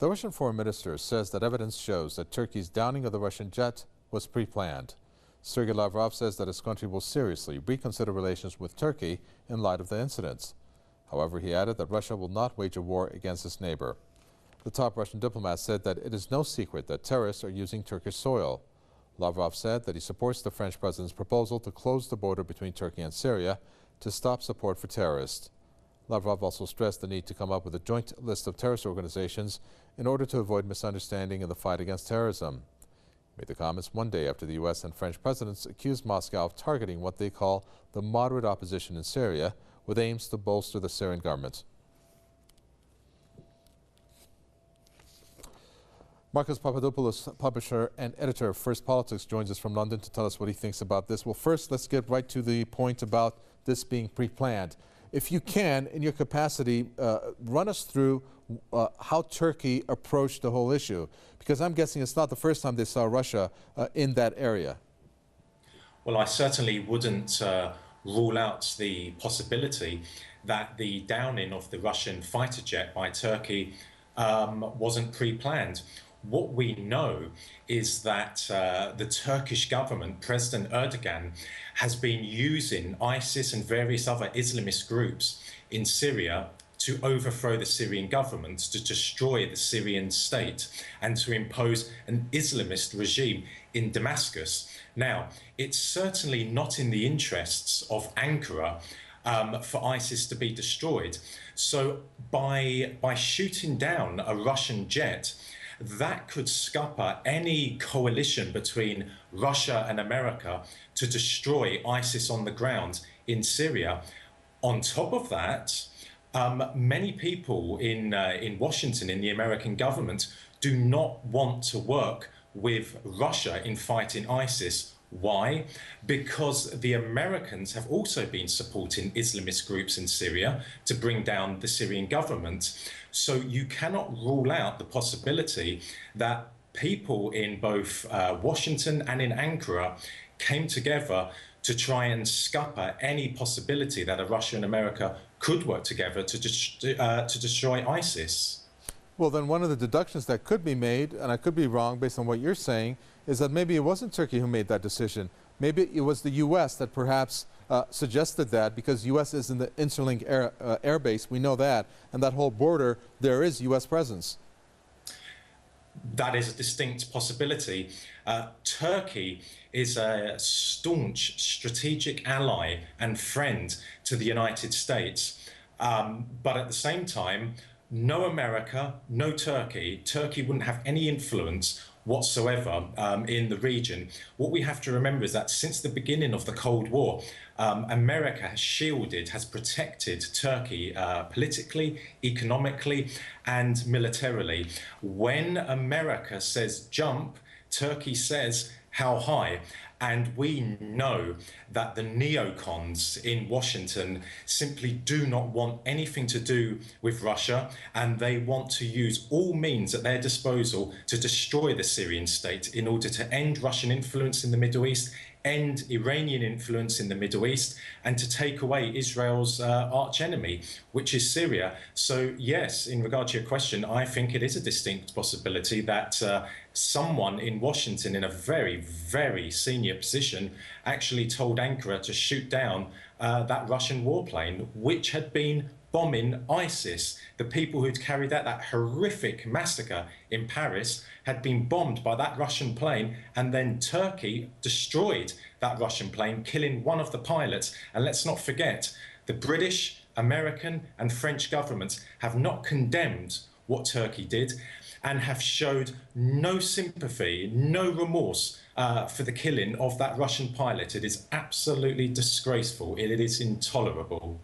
The Russian foreign minister says that evidence shows that Turkey's downing of the Russian jet was pre-planned. Sergei Lavrov says that his country will seriously reconsider relations with Turkey in light of the incidents. However, he added that Russia will not wage a war against its neighbor. The top Russian diplomat said that it is no secret that terrorists are using Turkish soil. Lavrov said that he supports the French president's proposal to close the border between Turkey and Syria to stop support for terrorists. Lavrov also stressed the need to come up with a joint list of terrorist organizations in order to avoid misunderstanding in the fight against terrorism. He made the comments one day after the U.S. and French presidents accused Moscow of targeting what they call the moderate opposition in Syria with aims to bolster the Syrian government. Marcus Papadopoulos, publisher and editor of First Politics, joins us from London to tell us what he thinks about this. Well, first, let's get right to the point about this being pre-planned. If you can, in your capacity, run us through how Turkey approached the whole issue, because I'm guessing it's not the first time they saw Russia in that area. Well, I certainly wouldn't rule out the possibility that the downing of the Russian fighter jet by Turkey wasn't pre-planned. What we know is that the Turkish government, President Erdogan, has been using ISIS and various other Islamist groups in Syria to overthrow the Syrian government, to destroy the Syrian state, and to impose an Islamist regime in Damascus. Now, it's certainly not in the interests of Ankara for ISIS to be destroyed. So by shooting down a Russian jet, that could scupper any coalition between Russia and America to destroy ISIS on the ground in Syria. On top of that, many people in Washington, in the American government, do not want to work with Russia in fighting ISIS. Why? Because the Americans have also been supporting Islamist groups in Syria to bring down the Syrian government. So you cannot rule out the possibility that people in both Washington and in Ankara came together to try and scupper any possibility that Russia and America could work together to destroy ISIS. Well, then one of the deductions that could be made, and I could be wrong based on what you're saying, is that maybe it wasn't Turkey who made that decision. Maybe it was the U.S. that perhaps suggested that, because U.S. is in the Interlink air base, we know that, and that whole border, there is U.S. presence. That is a distinct possibility. Turkey is a staunch strategic ally and friend to the United States. But at the same time, no America, no Turkey. Turkey wouldn't have any influence whatsoever in the region. What we have to remember is that since the beginning of the Cold War, America has shielded, has protected Turkey politically, economically, and militarily. When America says jump, Turkey says how high. And we know that the neocons in Washington simply do not want anything to do with Russia, and they want to use all means at their disposal to destroy the Syrian state in order to end Russian influence in the Middle East, end Iranian influence in the Middle East, and to take away Israel's archenemy, which is Syria. So yes, in regard to your question, I think it is a distinct possibility that someone in Washington in a very, very senior position actually told Ankara to shoot down that Russian warplane, which had been bombing ISIS. The people who'd carried out that horrific massacre in Paris had been bombed by that Russian plane, and then Turkey destroyed that Russian plane, killing one of the pilots. And let's not forget, the British, American and French governments have not condemned what Turkey did and have showed no sympathy, no remorse for the killing of that Russian pilot. It is absolutely disgraceful. It is intolerable.